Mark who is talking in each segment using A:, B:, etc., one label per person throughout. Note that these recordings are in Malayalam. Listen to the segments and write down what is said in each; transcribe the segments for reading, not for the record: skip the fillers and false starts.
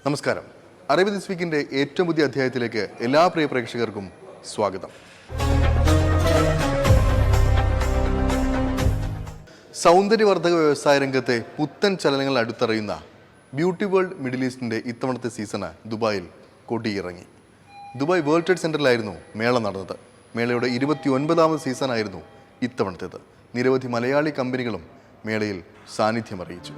A: നമസ്കാരം. അറബി ദിസ് വീക്കിന്റെ ഏറ്റവും പുതിയ അധ്യായത്തിലേക്ക് എല്ലാ പ്രിയ പ്രേക്ഷകർക്കും സ്വാഗതം. സൗന്ദര്യവർദ്ധക വ്യവസായ രംഗത്തെ പുത്തൻ ചലനങ്ങൾ അടുത്തറിയുന്ന ബ്യൂട്ടി വേൾഡ് മിഡിൽ ഈസ്റ്റിന്റെ ഇത്തവണത്തെ സീസണ് ദുബായിൽ കൊടിയിറങ്ങി. ദുബായ് വേൾഡ് ട്രേഡ് സെന്ററിലായിരുന്നു മേള നടന്നത്. മേളയുടെ 29ാമത് സീസണായിരുന്നു ഇത്തവണത്തേത്. നിരവധി മലയാളി കമ്പനികളും മേളയിൽ സാന്നിധ്യം അറിയിച്ചു.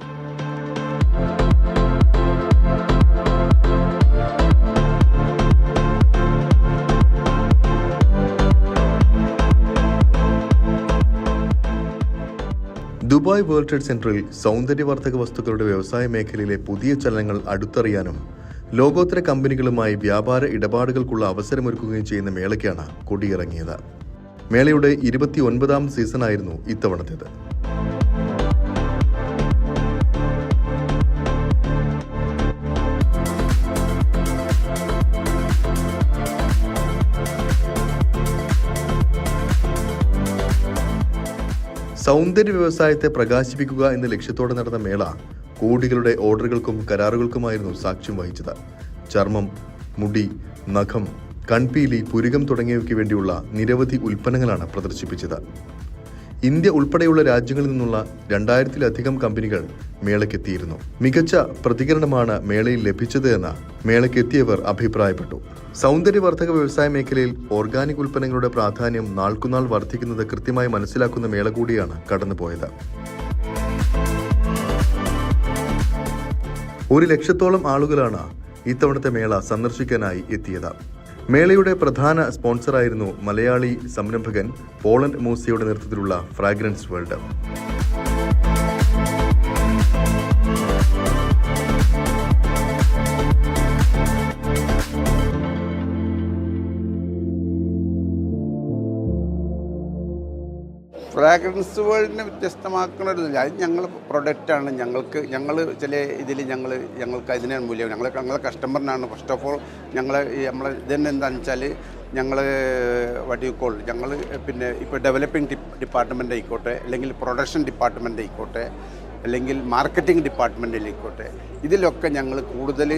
A: ദുബായ് വേൾഡ് ട്രേഡ് സെന്ററിൽ സൗന്ദര്യവർദ്ധക വസ്തുക്കളുടെ വ്യവസായ മേഖലയിലെ പുതിയ ചലനങ്ങൾ അടുത്തറിയാനും ലോകോത്തര കമ്പനികളുമായി വ്യാപാര ഇടപാടുകൾക്കുള്ള അവസരമൊരുക്കുകയും ചെയ്യുന്ന മേളയ്ക്കാണ് കൊടിയിറങ്ങിയത്. മേളയുടെ 29ാം സീസണായിരുന്നു ഇത്തവണത്തേത്. സൗന്ദര്യ വ്യവസായത്തെ പ്രകാശിപ്പിക്കുക എന്ന ലക്ഷ്യത്തോടെ നടന്ന മേള കോടികളുടെ ഓർഡറുകൾക്കും കരാറുകൾക്കുമായിരുന്നു സാക്ഷ്യം വഹിച്ചത്. ചർമ്മം, മുടി, നഖം, കൺപീലി, പുരികം തുടങ്ങിയവയ്ക്ക് വേണ്ടിയുള്ള നിരവധി ഉൽപ്പന്നങ്ങളാണ് പ്രദർശിപ്പിച്ചത്. ഇന്ത്യ ഉൾപ്പെടെയുള്ള രാജ്യങ്ങളിൽ നിന്നുള്ള 2000-ലധികം കമ്പനികൾ മേളയ്ക്കെത്തിയിരുന്നു. മികച്ച പ്രതികരണമാണ് മേളയിൽ ലഭിച്ചത് എന്ന് മേളയ്ക്കെത്തിയവർ അഭിപ്രായപ്പെട്ടു. സൗന്ദര്യവർദ്ധക വ്യവസായ മേഖലയിൽ ഓർഗാനിക് ഉൽപ്പന്നങ്ങളുടെ പ്രാധാന്യം നാൾക്കുനാൾ വർദ്ധിക്കുന്നത് കൃത്യമായി മനസ്സിലാക്കുന്ന മേള കൂടിയാണ് കടന്നുപോയത്. 1 ലക്ഷത്തോളം ആളുകളാണ് ഇത്തവണത്തെ മേള സന്ദർശിക്കാനായി എത്തിയത്. മേളയുടെ പ്രധാന സ്പോൺസറായിരുന്നു മലയാളി സംരംഭകൻ പോളണ്ട് മൂസയുടെ നേതൃത്വത്തിലുള്ള ഫ്രാഗ്രൻസ് വേൾഡ്.
B: ഫ്രാഗ്രൻസ് വേൾഡിനെ വ്യത്യസ്തമാക്കുന്ന ഒരു അത് ഞങ്ങൾ പ്രൊഡക്റ്റാണ്. ഞങ്ങൾ ചില ഇതിൽ ഞങ്ങൾക്ക് അതിനാണ് മൂല്യം. ഞങ്ങളെ കസ്റ്റമറിനാണ് ഫസ്റ്റ് ഓഫ് ഓൾ. നമ്മളെ ഇതന്നെ എന്താണെന്ന് വെച്ചാൽ ഞങ്ങൾ വടിയുക്കോൾ ഞങ്ങൾ പിന്നെ ഇപ്പോൾ ഡെവലപ്പിംഗ് ഡിപ്പാർട്ട്മെൻ്റ് ആയിക്കോട്ടെ, അല്ലെങ്കിൽ പ്രൊഡക്ഷൻ ഡിപ്പാർട്ട്മെൻ്റ് ആയിക്കോട്ടെ, അല്ലെങ്കിൽ മാർക്കറ്റിംഗ് ഡിപ്പാർട്ട്മെൻറ്റിലായിക്കോട്ടെ, ഇതിലൊക്കെ ഞങ്ങൾ കൂടുതൽ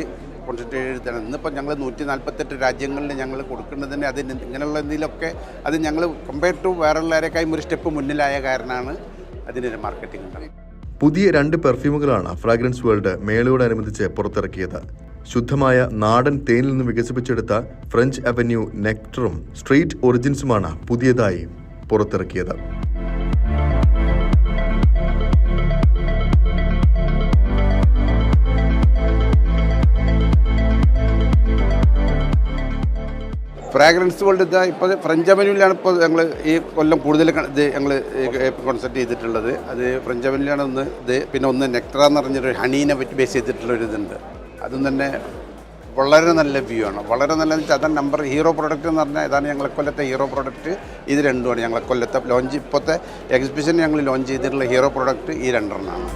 B: കോൺസെൻട്രേറ്റ് ചെയ്തിട്ടാണ്. ഇന്നിപ്പോൾ ഞങ്ങൾ 148 രാജ്യങ്ങളിൽ ഞങ്ങൾ കൊടുക്കുന്നതിന് അതിന് ഇങ്ങനെയുള്ള എന്തെങ്കിലുമൊക്കെ അത് ഞങ്ങൾ കമ്പയർ ടു വേറെയുള്ളവരെക്കായും ഒരു സ്റ്റെപ്പ് മുന്നിലായ കാരണമാണ് അതിൻ്റെ മാർക്കറ്റിംഗ് ഉണ്ടാകുന്നത്.
A: പുതിയ 2 പെർഫ്യൂമുകളാണ് ഫ്രാഗ്രൻസ് വേൾഡ് മേളയോടനുബന്ധിച്ച് പുറത്തിറക്കിയത്. ശുദ്ധമായ നാടൻ തേനിൽ നിന്ന് വികസിപ്പിച്ചെടുത്ത ഫ്രഞ്ച് അവന്യൂ നെക്ടറും സ്ട്രീറ്റ് ഒറിജിൻസുമാണ് പുതിയതായി പുറത്തിറക്കിയത്.
B: ഫ്രാഗ്രൻസ് വേൾഡ് ഇപ്പോൾ ഫ്രഞ്ച് അവന്യൂവിലാണ് ഇപ്പോൾ ഞങ്ങൾ ഈ കൊല്ലം കൂടുതൽ ഇത് ഞങ്ങൾ കോൺസെപ്റ്റ് ചെയ്തിട്ടുള്ളത്. അത് ഫ്രഞ്ച് അവന്യൂവിലാണ് ഒന്ന് ഇത്, പിന്നെ ഒന്ന് നെക്ടറ എന്ന് പറഞ്ഞൊരു ഹണീനെ പറ്റി ബേസ് ചെയ്തിട്ടുള്ളൊരു ഇതുണ്ട്. അതും തന്നെ വളരെ നല്ല വ്യൂ ആണ്. വളരെ നല്ലതെന്ന് വെച്ചാൽ അതാണ് നമ്പർ ഹീറോ പ്രോഡക്റ്റ് എന്ന് പറഞ്ഞാൽ ഇതാണ് ഞങ്ങളെ കൊല്ലത്തെ ഹീറോ പ്രോഡക്റ്റ്. ഇത് രണ്ടുമാണ് ഞങ്ങളെ കൊല്ലത്തെ ലോഞ്ച്, ഇപ്പോഴത്തെ എക്സിബിഷന് ഞങ്ങൾ ലോഞ്ച് ചെയ്തിട്ടുള്ള ഹീറോ പ്രോഡക്റ്റ് ഈ രണ്ടെണ്ണമാണ്.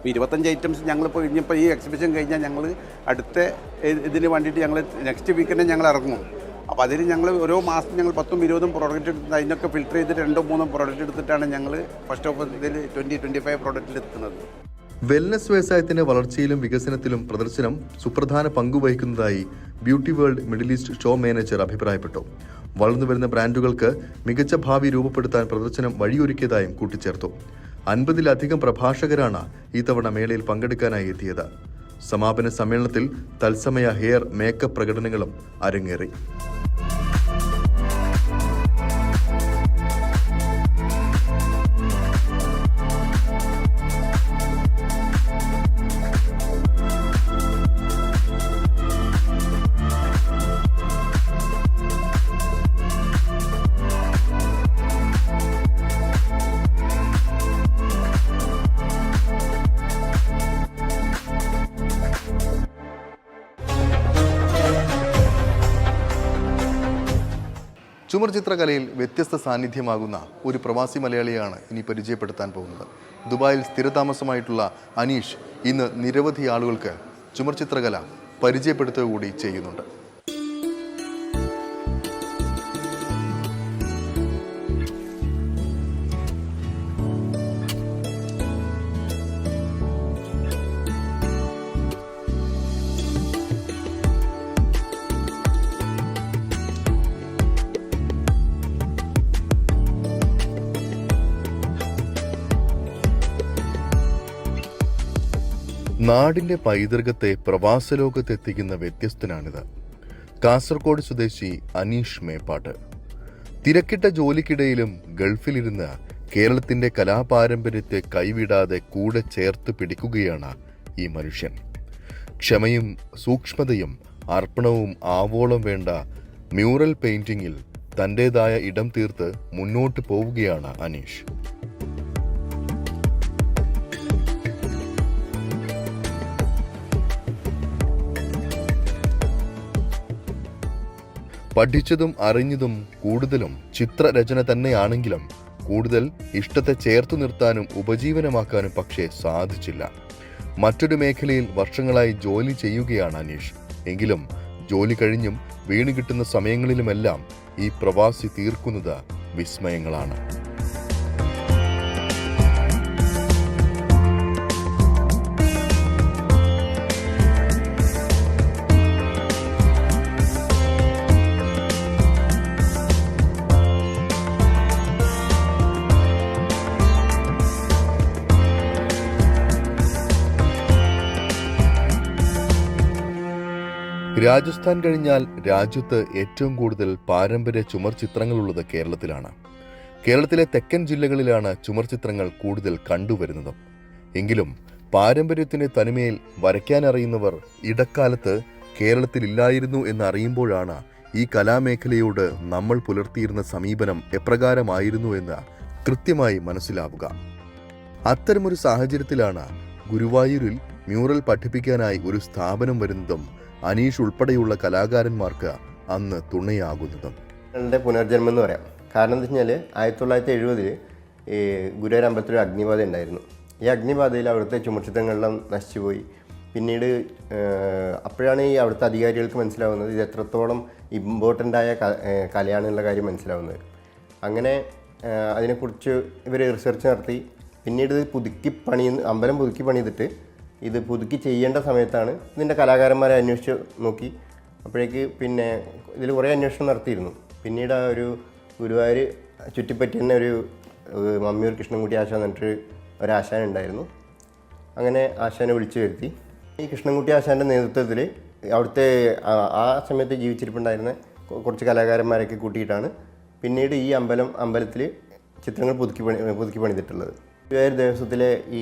B: ഇപ്പോൾ 25 ഐറ്റംസ് ഞങ്ങളിപ്പോൾ കഴിഞ്ഞപ്പോൾ ഈ എക്സിബിഷൻ കഴിഞ്ഞാൽ ഞങ്ങൾ അടുത്ത ഇതിന് വേണ്ടിയിട്ട് ഞങ്ങൾ നെക്സ്റ്റ് വീക്കെൻഡ് ഞങ്ങൾ ഇറങ്ങും. അപ്പോൾ അതിന് ഞങ്ങൾ ഓരോ മാസം ഞങ്ങൾ 10-20 പ്രോഡക്റ്റ് എടുത്ത് അതിനൊക്കെ ഫിൽറ്റർ ചെയ്തിട്ട് 2-3 പ്രോഡക്റ്റ് എടുത്തിട്ടാണ് ഞങ്ങൾ ഫസ്റ്റ് ഓഫ് ഇതിൽ 20-25 പ്രോഡക്റ്റിൽ എത്തുന്നത്.
A: വെൽനസ് വ്യവസായത്തിന്റെ വളർച്ചയിലും വികസനത്തിലും പ്രദർശനം സുപ്രധാന പങ്കുവഹിക്കുന്നതായി Beauty World Middle East show manager അഭിപ്രായപ്പെട്ടു. വളർന്നുവരുന്ന ബ്രാൻഡുകൾക്ക് മികച്ച ഭാവി രൂപപ്പെടുത്താൻ പ്രദർശനം വഴിയൊരുക്കിയതായും കൂട്ടിച്ചേർത്തു. 50-ലധികം പ്രഭാഷകരാണ് ഇത്തവണ മേളയിൽ പങ്കെടുക്കാനായി എത്തിയത്. സമാപന സമ്മേളനത്തിൽ തത്സമയ ഹെയർ മേക്കപ്പ് പ്രകടനങ്ങളും അരങ്ങേറി. ചുമർ ചിത്രകലയിൽ വ്യത്യസ്ത സാന്നിധ്യമാകുന്ന ഒരു പ്രവാസി മലയാളിയാണ് ഇനി പരിചയപ്പെടുത്താൻ പോകുന്നത്. ദുബായിൽ സ്ഥിരതാമസമായിട്ടുള്ള അനീഷ് ഇന്ന് നിരവധി ആളുകൾക്ക് ചുമർ ചിത്രകല പരിചയപ്പെടുത്തുക കൂടി ചെയ്യുന്നുണ്ട്. നാടിന്റെ പൈതൃകത്തെ പ്രവാസലോകത്തെത്തിക്കുന്ന വ്യത്യസ്തനാണിത്. കാസർഗോഡ് സ്വദേശി അനീഷ് മേപ്പാട്ട്. തിരക്കിട്ട ജോലിക്കിടയിലും ഗൾഫിലിരുന്ന് കേരളത്തിന്റെ കലാപാരമ്പര്യത്തെ കൈവിടാതെ കൂടെ ചേർത്ത് പിടിക്കുകയാണ് ഈ മനുഷ്യൻ. ക്ഷമയും സൂക്ഷ്മതയും അർപ്പണവും ആവോളം വേണ്ട മ്യൂറൽ പെയിന്റിംഗിൽ തന്റേതായ ഇടം തീർത്ത് മുന്നോട്ട് പോവുകയാണ് അനീഷ്. പഠിച്ചതും അറിഞ്ഞതും കൂടുതലും ചിത്രരചന തന്നെയാണെങ്കിലും കൂടുതൽ ഇഷ്ടത്തെ ചേർത്തു നിർത്താനും ഉപജീവനമാക്കാനും പക്ഷേ സാധിച്ചില്ല. മറ്റൊരു മേഖലയിൽ വർഷങ്ങളായി ജോലി ചെയ്യുകയാണ് അനീഷ്. എങ്കിലും ജോലി കഴിഞ്ഞും വീണ് കിട്ടുന്ന സമയങ്ങളിലുമെല്ലാം ഈ പ്രവാസി തീർക്കുന്നത് വിസ്മയങ്ങളാണ്. രാജസ്ഥാൻ കഴിഞ്ഞാൽ രാജ്യത്ത് ഏറ്റവും കൂടുതൽ പാരമ്പര്യ ചുമർ ചിത്രങ്ങളുള്ളത് കേരളത്തിലാണ്. കേരളത്തിലെ തെക്കൻ ജില്ലകളിലാണ് ചുമർ ചിത്രങ്ങൾ കൂടുതൽ കണ്ടുവരുന്നത്. എങ്കിലും പാരമ്പര്യത്തിന്റെ തനിമയിൽ വരയ്ക്കാനറിയുന്നവർ ഇടക്കാലത്ത് കേരളത്തിലില്ലായിരുന്നു എന്നറിയുമ്പോഴാണ് ഈ കലാമേഖലയോട് നമ്മൾ പുലർത്തിയിരുന്ന സമീപനം എപ്രകാരമായിരുന്നു എന്ന് കൃത്യമായി മനസ്സിലാവുക. അത്തരമൊരു സാഹചര്യത്തിലാണ് ഗുരുവായൂരിൽ മ്യൂറൽ പഠിപ്പിക്കാനായി ഒരു സ്ഥാപനം വരുന്നതും അനീഷ് ഉൾപ്പെടെയുള്ള കലാകാരന്മാർക്ക് അന്ന് തുണയാകുന്നതും.
C: പുനർജന്മം എന്ന് പറയാം. കാരണം എന്താ വെച്ച് കഴിഞ്ഞാൽ 1970 ഈ ഗുരുവായൂർ അമ്പലത്തിൽ ഒരു അഗ്നിബാധ ഉണ്ടായിരുന്നു. ഈ അഗ്നിബാധയിൽ അവിടുത്തെ ചുമർച്ചിത്രങ്ങളെല്ലാം നശിച്ചുപോയി. പിന്നീട് അപ്പോഴാണ് ഈ അവിടുത്തെ അധികാരികൾക്ക് മനസ്സിലാവുന്നത് ഇത് എത്രത്തോളം ഇമ്പോർട്ടൻ്റ് ആയ കലയാണെന്നുള്ള കാര്യം മനസ്സിലാവുന്നത്. അങ്ങനെ അതിനെക്കുറിച്ച് ഇവർ റിസർച്ച് നടത്തി. പിന്നീട് ഇത് അമ്പലം പുതുക്കി പണിതിട്ട് ഇത് പുതുക്കി ചെയ്യേണ്ട സമയത്താണ് ഇതിൻ്റെ കലാകാരന്മാരെ അന്വേഷിച്ച് നോക്കി. അപ്പോഴേക്ക് പിന്നെ ഇതിൽ കുറേ അന്വേഷണം നടത്തിയിരുന്നു. പിന്നീട് ആ ഒരു ഗുരുവായൂർ ചുറ്റിപ്പറ്റി തന്നെ ഒരു മമ്മിയൂർ കൃഷ്ണൻകുട്ടി ആശാൻ എന്നിട്ട് ഒരാശാൻ ഉണ്ടായിരുന്നു. അങ്ങനെ ആശാനെ വിളിച്ചു വരുത്തി. ഈ കൃഷ്ണൻകുട്ടി ആശാൻ്റെ നേതൃത്വത്തിൽ അവിടുത്തെ ആ സമയത്ത് ജീവിച്ചിരിപ്പുണ്ടായിരുന്ന കുറച്ച് കലാകാരന്മാരൊക്കെ കൂട്ടിയിട്ടാണ് പിന്നീട് ഈ അമ്പലത്തിൽ ചിത്രങ്ങൾ പുതുക്കി പണിതിട്ടുള്ളത്. ഗുരുവായൂർ ദേവസ്വത്തിലെ ഈ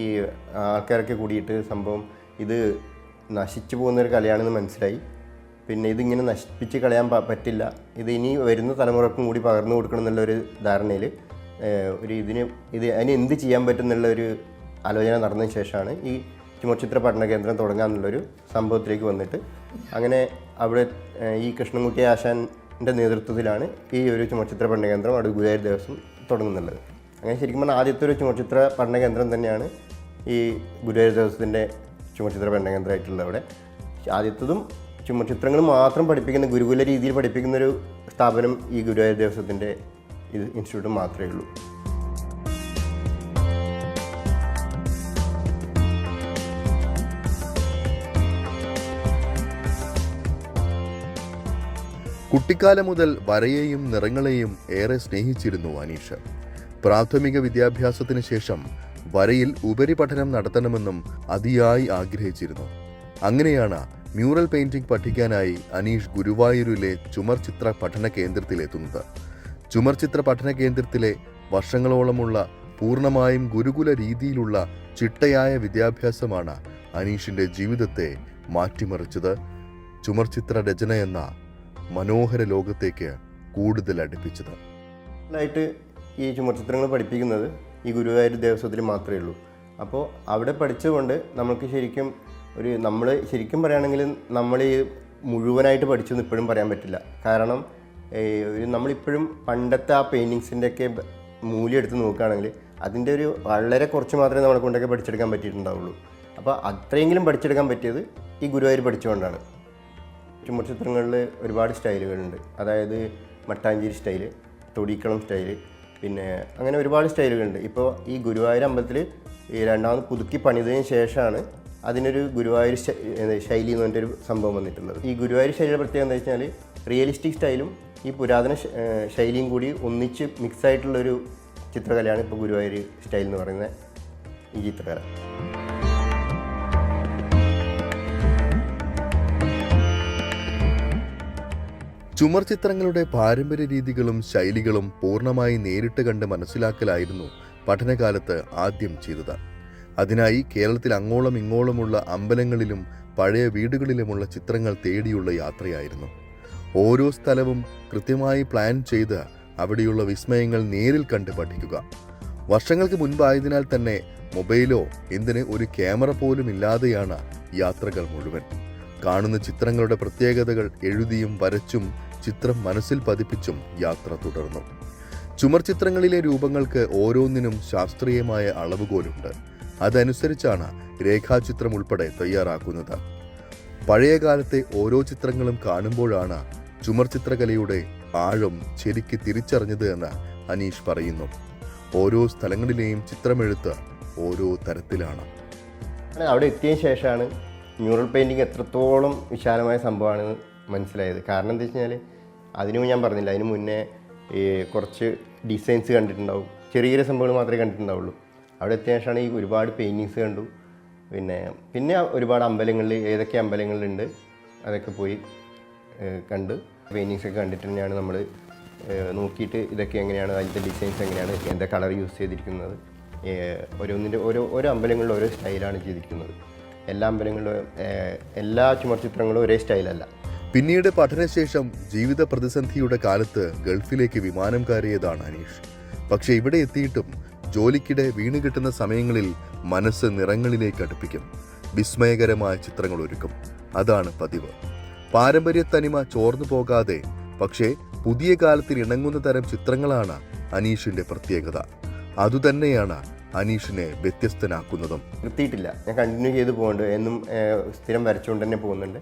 C: ആൾക്കാരൊക്കെ കൂടിയിട്ട് സംഭവം ഇത് നശിച്ചു പോകുന്നൊരു കലയാണെന്ന് മനസ്സിലായി. പിന്നെ ഇതിങ്ങനെ നശിപ്പിച്ച് കളയാൻ പറ്റില്ല, ഇത് ഇനി വരുന്ന തലമുറക്കും കൂടി പകർന്നു കൊടുക്കണം എന്നുള്ളൊരു ധാരണയിൽ അതിന് എന്ത് ചെയ്യാൻ പറ്റും എന്നുള്ളൊരു ആലോചന നടന്നതിന് ശേഷമാണ് ഈ ചുമർച്ചിത്ര പഠന കേന്ദ്രം തുടങ്ങാമെന്നുള്ളൊരു സംഭവത്തിലേക്ക് വന്നിട്ട് അങ്ങനെ അവിടെ ഈ കൃഷ്ണൻകുട്ടി ആശാൻ്റെ നേതൃത്വത്തിലാണ് ഈ ഒരു ചുമർച്ചിത്ര പഠന കേന്ദ്രം അവിടെ ഗുരുവായൂർ ദേവസ്വം തുടങ്ങുന്നുള്ളത്. അങ്ങനെ ശരിക്കും പറഞ്ഞാൽ ആദ്യത്തെ ഒരു ചുമർച്ചിത്ര പഠന കേന്ദ്രം തന്നെയാണ് ഈ ഗുരുവായൂർ ദേവസ്വത്തിൻ്റെ ചുമർച്ചിത്ര പഠന കേന്ദ്രമായിട്ടുള്ളത്. അവിടെ ആദ്യത്തതും ചുമർച്ചിത്രങ്ങൾ മാത്രം പഠിപ്പിക്കുന്ന ഗുരുകുല രീതിയിൽ പഠിപ്പിക്കുന്നൊരു സ്ഥാപനം ഈ ഗുരുവായൂർ ദേവസ്വത്തിൻ്റെ ഇൻസ്റ്റിറ്റ്യൂട്ട് മാത്രമേ ഉള്ളൂ.
A: കുട്ടിക്കാലം മുതൽ വരയെയും നിറങ്ങളെയും ഏറെ സ്നേഹിച്ചിരുന്നു അനീഷ്. പ്രാഥമിക വിദ്യാഭ്യാസത്തിന് ശേഷം വരയിൽ ഉപരിപഠനം നടത്തണമെന്നും അതിയായി ആഗ്രഹിച്ചിരുന്നു. അങ്ങനെയാണ് മ്യൂറൽ പെയിന്റിംഗ് പഠിക്കാനായി അനീഷ് ഗുരുവായൂരിലെ ചുമർചിത്ര പഠന കേന്ദ്രത്തിലെത്തുന്നത്. ചുമർചിത്ര പഠന കേന്ദ്രത്തിലെ വർഷങ്ങളോളമുള്ള പൂർണ്ണമായും ഗുരുകുല രീതിയിലുള്ള ചിട്ടയായ വിദ്യാഭ്യാസമാണ് അനീഷിന്റെ ജീവിതത്തെ മാറ്റിമറിച്ചത്. ചുമർചിത്ര രചന എന്ന മനോഹര ലോകത്തേക്ക് കൂടുതൽ അടുപ്പിച്ചത്.
C: ഈ ചുമർച്ചിത്രങ്ങൾ പഠിപ്പിക്കുന്നത് ഈ ഗുരുവായൂർ ദേവസ്വത്തിൽ മാത്രമേ ഉള്ളൂ. അപ്പോൾ അവിടെ പഠിച്ചുകൊണ്ട് നമുക്ക് നമ്മൾ ശരിക്കും പറയുകയാണെങ്കിൽ നമ്മൾ ഈ മുഴുവനായിട്ട് പഠിച്ചെന്ന് ഇപ്പോഴും പറയാൻ പറ്റില്ല. കാരണം നമ്മളിപ്പോഴും പണ്ടത്തെ ആ പെയിൻറ്റിങ്സിൻ്റെയൊക്കെ മൂല്യം എടുത്ത് നോക്കുകയാണെങ്കിൽ അതിൻ്റെ ഒരു വളരെ കുറച്ച് മാത്രമേ നമ്മളെ കൊണ്ടൊക്കെ പഠിച്ചെടുക്കാൻ പറ്റിയിട്ടുണ്ടാവുള്ളൂ. അപ്പോൾ അത്രയെങ്കിലും പഠിച്ചെടുക്കാൻ പറ്റിയത് ഈ ഗുരുവായൂർ പഠിച്ചുകൊണ്ടാണ്. ചുമർച്ചിത്രങ്ങളിൽ ഒരുപാട് സ്റ്റൈലുകളുണ്ട്. അതായത് മട്ടാഞ്ചേരി സ്റ്റൈല്, തൊടിക്കളം സ്റ്റൈല്, പിന്നെ അങ്ങനെ ഒരുപാട് സ്റ്റൈലുകളുണ്ട്. ഇപ്പോൾ ഈ ഗുരുവായൂർ അമ്പലത്തിൽ രണ്ടാമത് പുതുക്കി പണിതതിന് ശേഷമാണ് അതിനൊരു ഗുരുവായൂർ ശൈലി എന്ന് പറഞ്ഞിട്ടൊരു സംഭവം വന്നിട്ടുള്ളത്. ഈ ഗുരുവായൂർ ശൈലിയുടെ പ്രത്യേകത എന്താ വെച്ചാൽ റിയലിസ്റ്റിക് സ്റ്റൈലും ഈ പുരാതന ശൈലിയും കൂടി ഒന്നിച്ച് മിക്സായിട്ടുള്ളൊരു ചിത്രകലയാണ് ഇപ്പോൾ ഗുരുവായൂർ സ്റ്റൈൽ എന്ന് പറയുന്ന ഈ ചിത്രകല.
A: ചുമർ ചിത്രങ്ങളുടെ പാരമ്പര്യ രീതികളും ശൈലികളും പൂർണ്ണമായി നേരിട്ട് കണ്ട് മനസ്സിലാക്കലായിരുന്നു പഠനകാലത്ത് ആദ്യം ചെയ്തത്. അതിനായി കേരളത്തിൽ അങ്ങോളം ഇങ്ങോളമുള്ള അമ്പലങ്ങളിലും പഴയ വീടുകളിലുമുള്ള ചിത്രങ്ങൾ തേടിയുള്ള യാത്രയായിരുന്നു. ഓരോ സ്ഥലവും കൃത്യമായി പ്ലാൻ ചെയ്ത് അവിടെയുള്ള വിസ്മയങ്ങൾ നേരിൽ കണ്ട് പഠിക്കുക. വർഷങ്ങൾക്ക് മുൻപായതിനാൽ തന്നെ മൊബൈലോ എന്തിന് ഒരു ക്യാമറ പോലും ഇല്ലാതെയാണ് യാത്രകൾ മുഴുവൻ. കാണുന്ന ചിത്രങ്ങളുടെ പ്രത്യേകതകൾ എഴുതിയും വരച്ചും ചിത്രം മനസ്സിൽ പതിപ്പിച്ചും യാത്ര തുടർന്നു. ചുമർ ചിത്രങ്ങളിലെ രൂപങ്ങൾക്ക് ഓരോന്നിനും ശാസ്ത്രീയമായ അളവുകോലുണ്ട്. അതനുസരിച്ചാണ് രേഖാചിത്രം ഉൾപ്പെടെ തയ്യാറാക്കുന്നത്. പഴയകാലത്തെ ഓരോ ചിത്രങ്ങളും കാണുമ്പോഴാണ് ചുമർ ചിത്രകലയുടെ ആഴം ശരിക്ക് തിരിച്ചറിഞ്ഞത് എന്ന് അനീഷ് പറയുന്നു. ഓരോ സ്ഥലങ്ങളിലെയും ചിത്രമെഴുത്ത് ഓരോ തരത്തിലാണ്.
C: അവിടെ എത്തിയ ശേഷമാണ് മ്യൂറൽ പെയിൻറ്റിങ് എത്രത്തോളം വിശാലമായ സംഭവമാണെന്ന് മനസ്സിലായത്. കാരണം എന്താ വെച്ച് കഴിഞ്ഞാൽ അതിന് ഞാൻ പറഞ്ഞില്ല, അതിന് മുന്നേ കുറച്ച് ഡിസൈൻസ് കണ്ടിട്ടുണ്ടാവും, ചെറിയ ചെറിയ സംഭവങ്ങൾ മാത്രമേ കണ്ടിട്ടുണ്ടാവുള്ളൂ. അവിടെ എത്തിയ ശേഷമാണ് ഈ ഒരുപാട് പെയിൻറ്റിങ്സ് കണ്ടു. പിന്നെ ഒരുപാട് അമ്പലങ്ങളിൽ ഏതൊക്കെ അമ്പലങ്ങളിലുണ്ട് അതൊക്കെ പോയി കണ്ട് പെയിൻറ്റിങ്സൊക്കെ കണ്ടിട്ട് തന്നെയാണ് നമ്മൾ നോക്കിയിട്ട് ഇതൊക്കെ എങ്ങനെയാണ്, അതിൻ്റെ ഡിസൈൻസ് എങ്ങനെയാണ്, എന്താ കളർ യൂസ് ചെയ്തിരിക്കുന്നത്, ഓരോന്നിൻ്റെ ഓരോ അമ്പലങ്ങളിലും ഓരോ സ്റ്റൈലാണ് ചെയ്തിരിക്കുന്നത്. എല്ലാ അമ്പലങ്ങളിലും എല്ലാ ചുമർ ചിത്രങ്ങളും ഒരേ സ്റ്റൈലല്ല.
A: പിന്നീട് പഠനശേഷം ജീവിത പ്രതിസന്ധിയുടെ കാലത്ത് ഗൾഫിലേക്ക് വിമാനം കയറിയതാണ് അനീഷ്. പക്ഷെ ഇവിടെ എത്തിയിട്ടും ജോലിക്കിടെ വീണ് കിട്ടുന്ന സമയങ്ങളിൽ മനസ്സ് നിറങ്ങളിലേക്ക് അടുപ്പിക്കും. വിസ്മയകരമായ ചിത്രങ്ങൾ ഒരുക്കും. അതാണ് പതിവ്. പാരമ്പര്യ തനിമ ചോർന്നു പോകാതെ പക്ഷേ പുതിയ കാലത്തിന് ഇണങ്ങുന്ന തരം ചിത്രങ്ങളാണ് അനീഷിന്റെ പ്രത്യേകത. അതുതന്നെയാണ് അനീഷിനെ വ്യത്യസ്തനാക്കുന്നതും.
C: നിർത്തിയിട്ടില്ല, ഞാൻ കണ്ടിന്യൂ ചെയ്ത് പോകുന്നുണ്ട്. എന്നും സ്ഥിരം വരച്ചുകൊണ്ട് തന്നെ പോകുന്നുണ്ട്.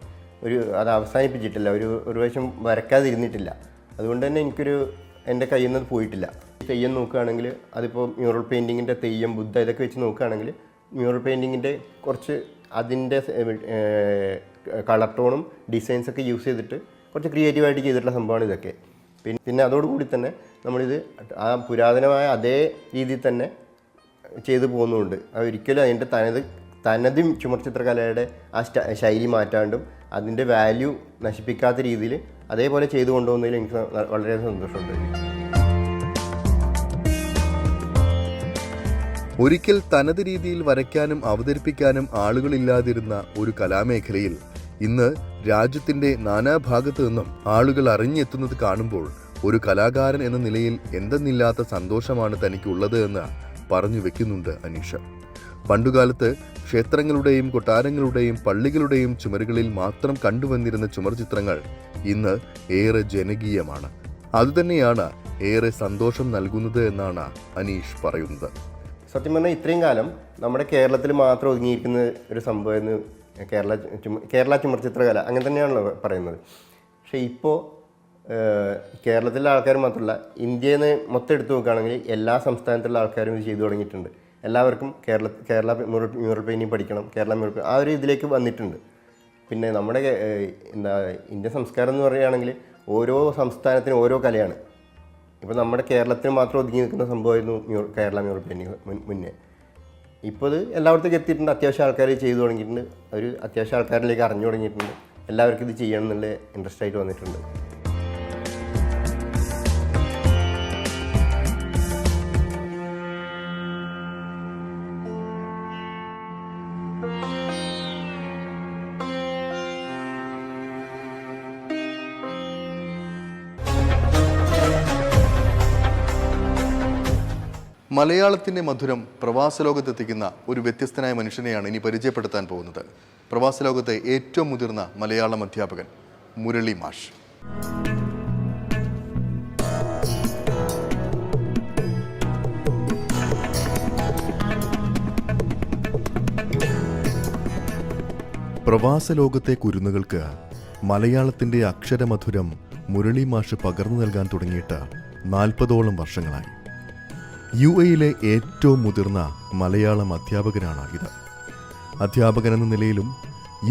C: അത് അവസാനിപ്പിച്ചിട്ടില്ല, ഒരു പ്രാവശ്യം വരക്കാതിരുന്നിട്ടില്ല. അതുകൊണ്ട് തന്നെ എൻ്റെ കയ്യിൽ നിന്ന് പോയിട്ടില്ല. തെയ്യം നോക്കുകയാണെങ്കിൽ അതിപ്പോൾ മ്യൂറൽ പെയിൻറ്റിങ്ങിൻ്റെ തെയ്യം, ബുദ്ധ ഇതൊക്കെ വെച്ച് നോക്കുകയാണെങ്കിൽ മ്യൂറൽ പെയിൻറ്റിങ്ങിൻ്റെ കുറച്ച് അതിൻ്റെ കളർ ടോണും ഡിസൈൻസൊക്കെ യൂസ് ചെയ്തിട്ട് കുറച്ച് ക്രിയേറ്റീവായിട്ട് ചെയ്തിട്ടുള്ള സംഭവമാണ് ഇതൊക്കെ. പിന്നെ അതോടുകൂടി തന്നെ നമ്മളിത് ആ പുരാതനമായ അതേ രീതിയിൽ തന്നെ ചെയ്തു പോകുന്നുണ്ട്. ഒരിക്കലും അതിൻ്റെ തനതും ചുമർ ചിത്രകലയുടെ ആ ശൈലി മാറ്റാണ്ടും അതിൻ്റെ വാല്യൂ നശിപ്പിക്കാത്ത രീതിയിൽ അതേപോലെ ചെയ്തു കൊണ്ടുപോകുന്നതിൽ എനിക്ക് വളരെ സന്തോഷമുണ്ട്.
A: ഒരിക്കൽ തനത് രീതിയിൽ വരയ്ക്കാനും അവതരിപ്പിക്കാനും ആളുകളില്ലാതിരുന്ന ഒരു കലാമേഖലയിൽ ഇന്ന് രാജ്യത്തിന്റെ നാനാഭാഗത്തു നിന്നും ആളുകൾ അറിഞ്ഞെത്തുന്നത് കാണുമ്പോൾ ഒരു കലാകാരൻ എന്ന നിലയിൽ എന്തെന്നില്ലാത്ത സന്തോഷമാണ് തനിക്കുള്ളത് എന്ന് പറഞ്ഞു വെക്കുന്നുണ്ട് അനീഷ്. പണ്ടുകാലത്ത് ക്ഷേത്രങ്ങളുടെയും കൊട്ടാരങ്ങളുടെയും പള്ളികളുടെയും ചുമരുകളിൽ മാത്രം കണ്ടുവന്നിരുന്ന ചുമർ ചിത്രങ്ങൾ ഇന്ന് ഏറെ ജനകീയമാണ്. അതുതന്നെയാണ് ഏറെ സന്തോഷം നൽകുന്നത് എന്നാണ് അനീഷ് പറയുന്നത്.
C: സത്യം പറഞ്ഞാൽ ഇത്രയും കാലം നമ്മുടെ കേരളത്തിൽ മാത്രം ഒതുങ്ങിയിരിക്കുന്ന ഒരു സംഭവമെന്ന് കേരള ചുമർ ചിത്രകല അങ്ങനെ തന്നെയാണല്ലോ പറയുന്നത്. പക്ഷേ ഇപ്പോൾ കേരളത്തിലെ ആൾക്കാർ മാത്രമല്ല, ഇന്ത്യയിൽ നിന്ന് മൊത്തം എടുത്തു നോക്കുകയാണെങ്കിൽ എല്ലാ സംസ്ഥാനത്തുള്ള ആൾക്കാരും ഇത് ചെയ്തു തുടങ്ങിയിട്ടുണ്ട്. എല്ലാവർക്കും കേരള മ്യൂറൽ പെയിൻറ്റിങ് പഠിക്കണം, കേരള മ്യൂറൽ ആ ഒരു ഇതിലേക്ക് വന്നിട്ടുണ്ട്. പിന്നെ നമ്മുടെ ഇന്ത്യൻ സംസ്കാരം എന്ന് പറയുകയാണെങ്കിൽ ഓരോ സംസ്ഥാനത്തിനും ഓരോ കലയാണ്. ഇപ്പോൾ നമ്മുടെ കേരളത്തിന് മാത്രം ഒതുങ്ങി നിൽക്കുന്ന സംഭവമായിരുന്നു കേരള മ്യൂറൽ പെയിൻറ്റിങ് മുന്നേ. ഇപ്പോൾ ഇത് എല്ലായിടത്തേക്കും എത്തിയിട്ടുണ്ട്. അത്യാവശ്യം ആൾക്കാർ ചെയ്തു തുടങ്ങിയിട്ടുണ്ട്. ഒരു അത്യാവശ്യം ആൾക്കാരിലേക്ക് അറിഞ്ഞു തുടങ്ങിയിട്ടുണ്ട്. എല്ലാവർക്കും ഇത് ചെയ്യണം എന്നുള്ള ഇൻട്രസ്റ്റ് ആയിട്ട് വന്നിട്ടുണ്ട്.
A: മലയാളത്തിന്റെ മധുരം പ്രവാസലോകത്തെത്തിക്കുന്ന ഒരു വ്യത്യസ്തനായ മനുഷ്യനെയാണ് ഇനി പരിചയപ്പെടുത്താൻ പോകുന്നത്. പ്രവാസലോകത്തെ ഏറ്റവും മുതിർന്ന മലയാളം അധ്യാപകൻ മുരളി മാഷ്. പ്രവാസലോകത്തെ കുരുന്നുകൾക്ക് മലയാളത്തിന്റെ അക്ഷരമധുരം മുരളി മാഷ് പകർന്നു നൽകാൻ തുടങ്ങിയിട്ട് 40ഓളം വർഷങ്ങളായി. UAE-യിലെ ഏറ്റവും മുതിർന്ന മലയാളം അധ്യാപകനാണ് ഇത്. അധ്യാപകനെന്ന നിലയിലും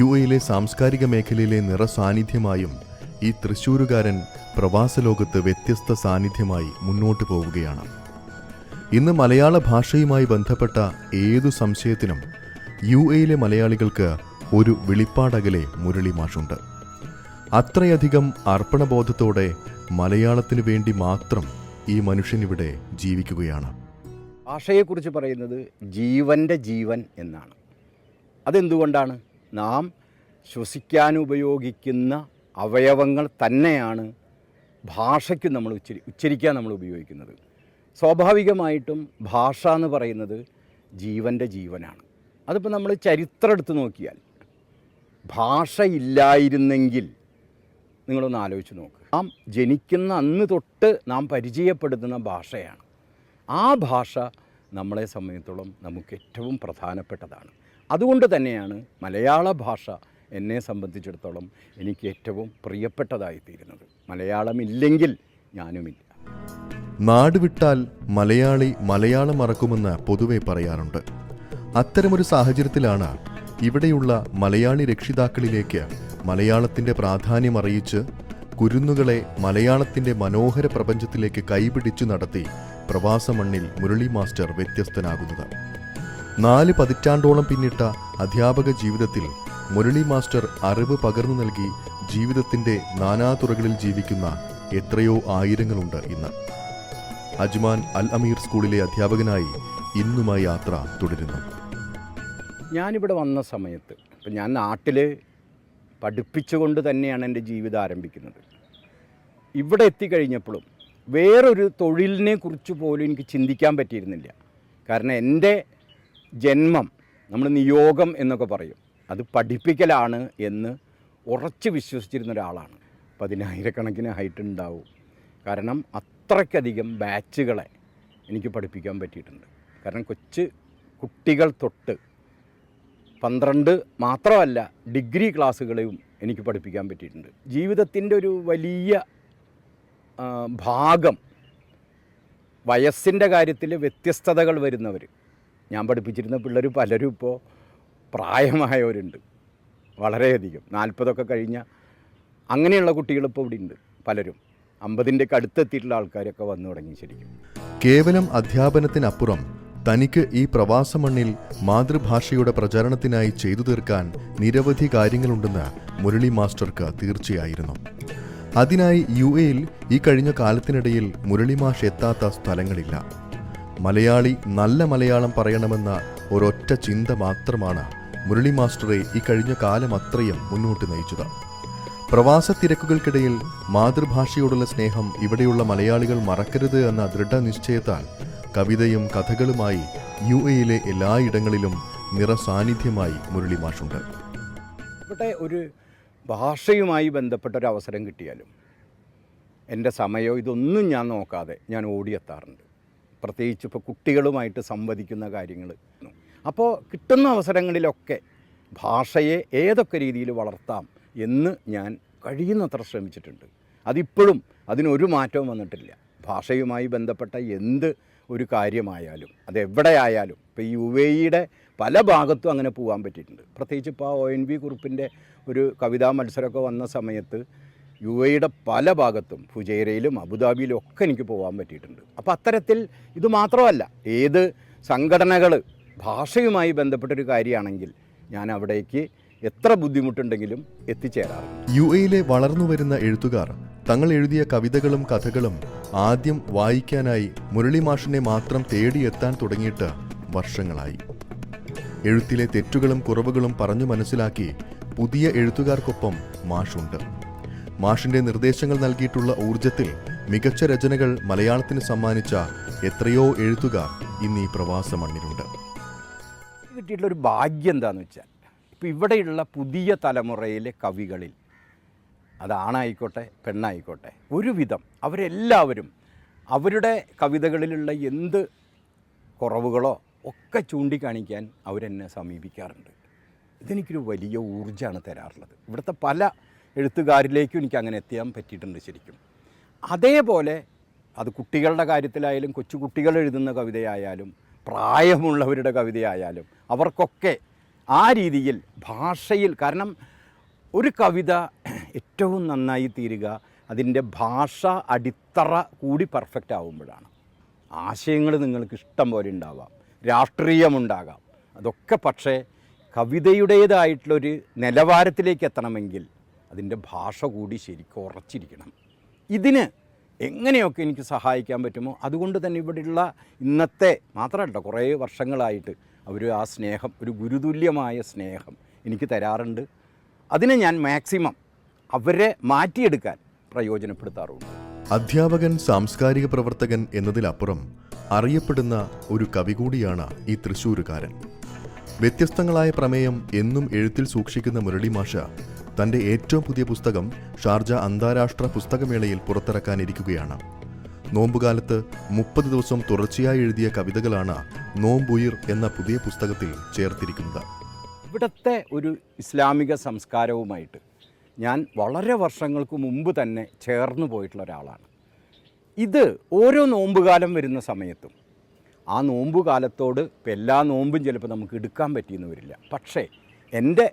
A: UAE-യിലെ സാംസ്കാരിക മേഖലയിലെ നിറസാന്നിധ്യമായും ഈ തൃശ്ശൂരുകാരൻ പ്രവാസലോകത്ത് വ്യത്യസ്ത സാന്നിധ്യമായി മുന്നോട്ട് പോവുകയാണ്. ഇന്ന് മലയാള ഭാഷയുമായി ബന്ധപ്പെട്ട ഏതു സംശയത്തിനും UAE-യിലെ മലയാളികൾക്ക് ഒരു വെളിപ്പാടകലെ മുരളി മാഷുണ്ട്. അത്രയധികം അർപ്പണബോധത്തോടെ മലയാളത്തിനു വേണ്ടി മാത്രം ഈ മനുഷ്യനിവിടെ ജീവിക്കുകയാണ്.
D: ഭാഷയെക്കുറിച്ച് പറയുന്നത് ജീവൻ്റെ ജീവൻ എന്നാണ്. അതെന്തുകൊണ്ടാണ്? നാം ശ്വസിക്കാൻ ഉപയോഗിക്കുന്ന അവയവങ്ങൾ തന്നെയാണ് ഭാഷയ്ക്ക് നമ്മൾ ഉച്ചരിക്കാൻ നമ്മൾ ഉപയോഗിക്കുന്നത്. സ്വാഭാവികമായിട്ടും ഭാഷ എന്ന് പറയുന്നത് ജീവൻ്റെ ജീവനാണ്. അതിപ്പോൾ നമ്മൾ ചരിത്രം എടുത്ത് നോക്കിയാൽ ഭാഷ ഇല്ലായിരുന്നെങ്കിൽ നിങ്ങളൊന്ന് ആലോചിച്ച് നോക്ക്. നാം ജനിക്കുന്ന അന്ന് തൊട്ട് നാം പരിചയപ്പെടുത്തുന്ന ഭാഷയാണ്. ആ ഭാഷ നമ്മളെ സംബന്ധിച്ചിടത്തോളം നമുക്ക് ഏറ്റവും പ്രധാനപ്പെട്ടതാണ്. അതുകൊണ്ട് തന്നെയാണ് മലയാള ഭാഷ എന്നെ സംബന്ധിച്ചിടത്തോളം എനിക്ക് ഏറ്റവും പ്രിയപ്പെട്ടതായിത്തീരുന്നത്. മലയാളമില്ലെങ്കിൽ ഞാനുമില്ല.
A: നാട് വിട്ടാൽ മലയാളി മലയാളം മറക്കുമെന്ന് പൊതുവെ പറയാറുണ്ട്. അത്തരമൊരു സാഹചര്യത്തിലാണ് ഇവിടെയുള്ള മലയാളി രക്ഷിതാക്കളിലേക്ക് മലയാളത്തിൻ്റെ പ്രാധാന്യം അറിയിച്ച് കുരുന്നുകളെ മലയാളത്തിൻ്റെ മനോഹര പ്രപഞ്ചത്തിലേക്ക് കൈപിടിച്ചു നടത്തി പ്രവാസ മണ്ണിൽ മുരളി മാസ്റ്റർ വ്യത്യസ്തനാകുന്നത്. 4 പതിറ്റാണ്ടോളം പിന്നിട്ട അധ്യാപക ജീവിതത്തിൽ മുരളി മാസ്റ്റർ അറിവ് പകർന്നു നൽകി ജീവിതത്തിൻ്റെ നാനാതുറകളിൽ ജീവിക്കുന്ന എത്രയോ ആയിരങ്ങളുണ്ട് ഇന്ന്. അജ്മാൻ അൽ അമീർ സ്കൂളിലെ അധ്യാപകനായി ഇന്നും ആ യാത്ര തുടരുന്നു.
D: ഞാനിവിടെ വന്ന സമയത്ത് ഇപ്പം ഞാൻ നാട്ടിൽ പഠിപ്പിച്ചുകൊണ്ട് തന്നെയാണ് എൻ്റെ ജീവിതം ആരംഭിക്കുന്നത്. ഇവിടെ എത്തിക്കഴിഞ്ഞപ്പോഴും വേറൊരു തൊഴിലിനെ കുറിച്ച് പോലും എനിക്ക് ചിന്തിക്കാൻ പറ്റിയിരുന്നില്ല. കാരണം എൻ്റെ ജന്മം, നമ്മൾ നിയോഗം എന്നൊക്കെ പറയും, അത് പഠിപ്പിക്കലാണ് എന്ന് ഉറച്ച് വിശ്വസിച്ചിരുന്ന ഒരാളാണ്. 10,000 ഹൈറ്റ് ഉണ്ടാവും. കാരണം അത്രയ്ക്കധികം ബാച്ചുകളെ എനിക്ക് പഠിപ്പിക്കാൻ പറ്റിയിട്ടുണ്ട്. കാരണം കൊച്ചു കുട്ടികൾ തൊട്ട് 12 മാത്രമല്ല ഡിഗ്രി ക്ലാസ്സുകളെയും എനിക്ക് പഠിപ്പിക്കാൻ പറ്റിയിട്ടുണ്ട്. ജീവിതത്തിൻ്റെ ഒരു വലിയ ഭാഗം വയസ്സിൻ്റെ കാര്യത്തിൽ വ്യത്യസ്തതകൾ വരുന്നവർ, ഞാൻ പഠിപ്പിച്ചിരുന്ന പിള്ളേർ പലരും ഇപ്പോൾ പ്രായമായവരുണ്ട്, വളരെയധികം 40 കഴിഞ്ഞ അങ്ങനെയുള്ള കുട്ടികളിപ്പോൾ ഇവിടെ ഉണ്ട്. പലരും 50-ൻ്റെ അടുത്തെത്തിയിട്ടുള്ള ആൾക്കാരൊക്കെ വന്നു തുടങ്ങി. ശരിക്കും
A: കേവലം അധ്യാപനത്തിനപ്പുറം തനിക്ക് ഈ പ്രവാസ മണ്ണിൽ മാതൃഭാഷയുടെ പ്രചാരണത്തിനായി ചെയ്തു തീർക്കാൻ നിരവധി കാര്യങ്ങളുണ്ടെന്ന് മുരളി മാസ്റ്റർക്ക് തീർച്ചയായിരുന്നു. അതിനായി UAE-ൽ ഈ കഴിഞ്ഞ കാലത്തിനിടയിൽ മുരളി മാഷ് എത്താത്ത സ്ഥലങ്ങളില്ല. മലയാളി നല്ല മലയാളം പറയണമെന്ന ഒരൊറ്റ ചിന്ത മാത്രമാണ് മുരളി മാസ്റ്ററെ ഈ കഴിഞ്ഞ കാലം അത്രയും മുന്നോട്ട് നയിച്ചത്. പ്രവാസ തിരക്കുകൾക്കിടയിൽ മാതൃഭാഷയോടുള്ള സ്നേഹം ഇവിടെയുള്ള മലയാളികൾ മറക്കരുത് എന്ന ദൃഢനിശ്ചയത്താൽ കവിതയും കഥകളുമായി UAE-ലെ എല്ലായിടങ്ങളിലും നിറസാന്നിധ്യമായി മുരളി മാഷുണ്ട്.
D: ഇവിടെ ഒരു ഭാഷയുമായി ബന്ധപ്പെട്ട ഒരു അവസരം കിട്ടിയാലും എൻ്റെ സമയമോ ഇതൊന്നും ഞാൻ നോക്കാതെ ഞാൻ ഓടിയെത്താറുണ്ട്. പ്രത്യേകിച്ച് ഇപ്പോൾ കുട്ടികളുമായിട്ട് സംവദിക്കുന്ന കാര്യങ്ങൾ. അപ്പോൾ കിട്ടുന്ന അവസരങ്ങളിലൊക്കെ ഭാഷയെ ഏതൊക്കെ രീതിയിൽ വളർത്താം എന്ന് ഞാൻ കഴിയുന്നത്ര ശ്രമിച്ചിട്ടുണ്ട്. അതിപ്പോഴും അതിനൊരു മാറ്റവും വന്നിട്ടില്ല. ഭാഷയുമായി ബന്ധപ്പെട്ട എന്ത് ഒരു കാര്യമായാലും അതെവിടെയായാലും ഇപ്പോൾ ഈ UAE-യുടെ പല ഭാഗത്തും അങ്ങനെ പോകാൻ പറ്റിയിട്ടുണ്ട്. പ്രത്യേകിച്ച് ഇപ്പോൾ ONV കുറുപ്പിൻ്റെ ഒരു കവിതാ മത്സരമൊക്കെ വന്ന സമയത്ത് UAE-യുടെ പല ഭാഗത്തും ഫുജൈറയിലും അബുദാബിയിലും ഒക്കെ എനിക്ക് പോകാൻ പറ്റിയിട്ടുണ്ട്. അപ്പോൾ അത്തരത്തിൽ ഇത് മാത്രമല്ല, ഏത് സംഘടനകൾ ഭാഷയുമായി ബന്ധപ്പെട്ടൊരു കാര്യമാണെങ്കിൽ ഞാൻ അവിടേക്ക് എത്ര ബുദ്ധിമുട്ടുണ്ടെങ്കിലും എത്തിച്ചേരാറുണ്ട്.
A: UAE-ലെ വളർന്നുവരുന്ന എഴുത്തുകാർ തങ്ങൾ എഴുതിയ കവിതകളും കഥകളും ആദ്യം വായിക്കാനായി മുരളി മാഷിനെ മാത്രം തേടിയെത്താൻ തുടങ്ങിയിട്ട് വർഷങ്ങളായി. എഴുത്തിലെ തെറ്റുകളും കുറവുകളും പറഞ്ഞു മനസ്സിലാക്കി പുതിയ എഴുത്തുകാർക്കൊപ്പം മാഷുണ്ട്. മാഷിന്റെ നിർദ്ദേശങ്ങൾ നൽകിയിട്ടുള്ള ഊർജത്തിൽ മികച്ച രചനകൾ മലയാളത്തിന് സമ്മാനിച്ച എത്രയോ എഴുത്തുകാർ ഇന്ന് ഈ പ്രവാസ മണ്ണിലുണ്ട്.
D: കിട്ടിയിട്ടുള്ളൊരു ഭാഗ്യം എന്താണെന്ന് വെച്ചാൽ, ഇപ്പോൾ ഇവിടെയുള്ള പുതിയ തലമുറയിലെ കവികളിൽ, അതാണായിക്കോട്ടെ പെണ്ണായിക്കോട്ടെ, ഒരുവിധം അവരെല്ലാവരും അവരുടെ കവിതകളിലുള്ള എന്ത് കുറവുകളോ ഒക്കെ ചൂണ്ടിക്കാണിക്കാൻ അവരെന്നെ സമീപിക്കാറുണ്ട്. ഇതെനിക്കൊരു വലിയ ഊർജ്ജമാണ് തരാറുള്ളത്. ഇവിടുത്തെ പല എഴുത്തുകാരിലേക്കും എനിക്ക് അങ്ങനെ എത്താൻ പറ്റിയിട്ടുണ്ട് ശരിക്കും. അതേപോലെ അത് കുട്ടികളുടെ കാര്യത്തിലായാലും കൊച്ചു കുട്ടികൾ എഴുതുന്ന കവിതയായാലും പ്രായമുള്ളവരുടെ കവിതയായാലും അവർക്കൊക്കെ ആ രീതിയിൽ ഭാഷയിൽ, കാരണം ഒരു കവിത ഏറ്റവും നന്നായി തീരുക അതിൻ്റെ ഭാഷ അടിത്തറ കൂടി പെർഫെക്റ്റ് ആവുമ്പോഴാണ്. ആശയങ്ങൾ നിങ്ങൾക്ക് ഇഷ്ടം പോലെ ഉണ്ടാവാം, രാഷ്ട്രീയമുണ്ടാകാം, അതൊക്കെ പക്ഷേ കവിതയുടേതായിട്ടുള്ളൊരു നിലവാരത്തിലേക്ക് എത്തണമെങ്കിൽ അതിൻ്റെ ഭാഷ കൂടി ശരിക്കും ഉറച്ചിരിക്കണം. ഇതിന് എങ്ങനെയൊക്കെ എനിക്ക് സഹായിക്കാൻ പറ്റുമോ അതുകൊണ്ട് തന്നെ ഇവിടെയുള്ള ഇന്നത്തെ മാത്രമല്ല കുറേ വർഷങ്ങളായിട്ട് അവർ ആ സ്നേഹം, ഒരു ഗുരുതുല്യമായ സ്നേഹം എനിക്ക് തരാറുണ്ട്. അതിനെ ഞാൻ മാക്സിമം അവരെ മാറ്റിയെടുക്കാൻ പ്രയോജനപ്പെടുത്താറുണ്ട്.
A: അധ്യാപകൻ, സാംസ്കാരിക പ്രവർത്തകൻ എന്നതിലപ്പുറം അറിയപ്പെടുന്ന ഒരു കവി കൂടിയാണ് ഈ തൃശ്ശൂരുകാരൻ. വ്യത്യസ്തങ്ങളായ പ്രമേയം എന്നും എഴുത്തിൽ സൂക്ഷിക്കുന്ന മുരളി മാഷ് തൻ്റെ ഏറ്റവും പുതിയ പുസ്തകം ഷാർജ അന്താരാഷ്ട്ര പുസ്തകമേളയിൽ പുറത്തിറക്കാനിരിക്കുകയാണ്. നോമ്പുകാലത്ത് 30 ദിവസം തുടർച്ചയായി എഴുതിയ കവിതകളാണ് നോമ്പുയിർ എന്ന പുതിയ പുസ്തകത്തിൽ ചേർത്തിരിക്കുന്നത്.
D: ഇവിടുത്തെ ഒരു ഇസ്ലാമിക സംസ്കാരവുമായിട്ട് ഞാൻ വളരെ വർഷങ്ങൾക്ക് മുമ്പ് തന്നെ ചേർന്ന് പോയിട്ടുള്ള ഒരാളാണ്. ഇത് ഓരോ നോമ്പുകാലം വരുന്ന സമയത്തും ആ നോമ്പുകാലത്തോട് ഇപ്പം എല്ലാ നോമ്പും ചിലപ്പോൾ നമുക്ക് എടുക്കാൻ പറ്റിയെന്ന് വരില്ല. പക്ഷേ എൻ്റെ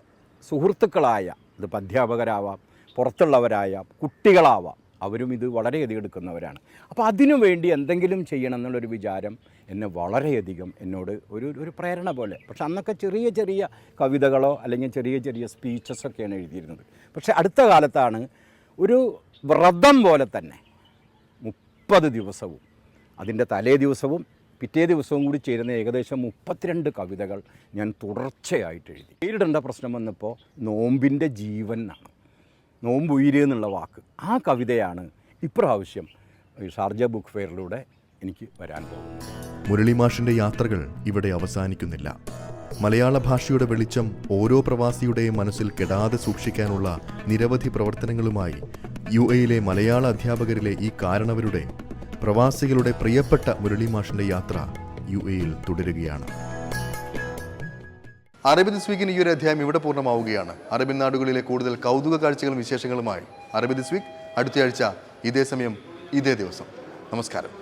D: സുഹൃത്തുക്കളായ, ഇതിപ്പോൾ അധ്യാപകരാവാം, പുറത്തുള്ളവരായാം, കുട്ടികളാവാം, അവരും ഇത് വളരെയധികം എടുക്കുന്നവരാണ്. അപ്പോൾ അതിനു വേണ്ടി എന്തെങ്കിലും ചെയ്യണം എന്നുള്ളൊരു വിചാരം എന്നെ വളരെയധികം എന്നോട് ഒരു പ്രേരണ പോലെ. പക്ഷെ അന്നൊക്കെ ചെറിയ ചെറിയ കവിതകളോ അല്ലെങ്കിൽ ചെറിയ ചെറിയ സ്പീച്ചസൊക്കെയാണ് എഴുതിയിരുന്നത്. പക്ഷേ അടുത്ത കാലത്താണ് ഒരു വ്രതം പോലെ തന്നെ 30 ദിവസവും അതിൻ്റെ തലേ ദിവസവും പിറ്റേ ദിവസവും കൂടി ചേരുന്ന ഏകദേശം 32 കവിതകൾ ഞാൻ തുടർച്ചയായിട്ട് എഴുതി. നേരിടേണ്ട പ്രശ്നം വന്നപ്പോൾ നോമ്പിൻ്റെ ജീവൻ എന്നാണ്, നോമ്പുയിര് എന്നുള്ള വാക്ക്. ആ കവിതയാണ് ഇപ്രാവശ്യം ഷാർജ ബുക്ക് ഫെയറിലൂടെ എനിക്ക് വരാൻ പോകുന്നത്.
A: മുരളി മാഷിന്റെ യാത്രകൾ ഇവിടെ അവസാനിക്കുന്നില്ല. മലയാള ഭാഷയുടെ വെളിച്ചം ഓരോ പ്രവാസിയുടെയും മനസ്സിൽ കെടാതെ സൂക്ഷിക്കാനുള്ള നിരവധി പ്രവർത്തനങ്ങളുമായി UAE മലയാള അധ്യാപകരിലെ ഈ കാരണവരുടെ, പ്രവാസികളുടെ പ്രിയപ്പെട്ട മുരളി മാഷിന്റെ യാത്ര UAE തുടരുകയാണ്. അറബി ദിസ് വീക്കിന് ഈ ഒരു അധ്യായം ഇവിടെ പൂർണ്ണമാവുകയാണ്. അറബിൻ നാടുകളിലെ കൂടുതൽ കൗതുക കാഴ്ചകളും വിശേഷങ്ങളുമായി അറബി ദിസ് വീക്ക് അടുത്തയാഴ്ച ഇതേ സമയം ഇതേ ദിവസം. നമസ്കാരം.